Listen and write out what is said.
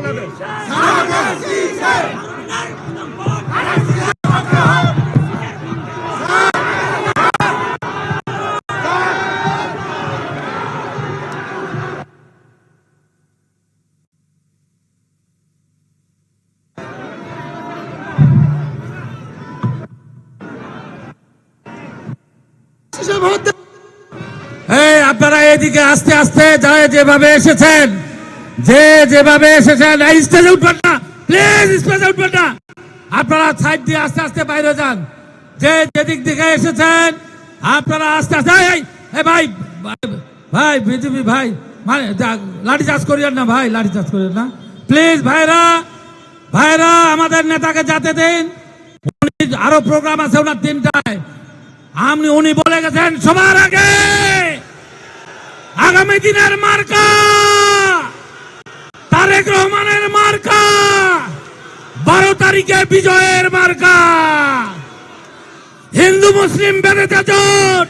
বাংলাদেশ। আপনারা এদিকে আস্তে আস্তে যেভাবে এসেছেন স্টেজে উঠবেন না, প্লিজ স্টেজে উঠবেন না। আপনারা সাইড দিয়ে আস্তে আস্তে বাইরে যান। যেদিক দিকে এসেছেন আপনারা আস্তে আস্তে ভাই ভাই বিজেপি ভাই মানে লাঠি চার্জ করিয়েন না ভাই, লাঠি চার্জ করিয়েন না প্লিজ। ভাইরা আমাদের নেতাকে যেতে দিন। আরো প্রোগ্রাম আছে ওনার 3টায়। উনি বলে গেছেন সবার আগে আগামী দিনের মার্কা তারেক রহমানের মার্কা, 12 তারিখে বিজয়ের মার্কা। হিন্দু মুসলিম বেঁধেছে জোট,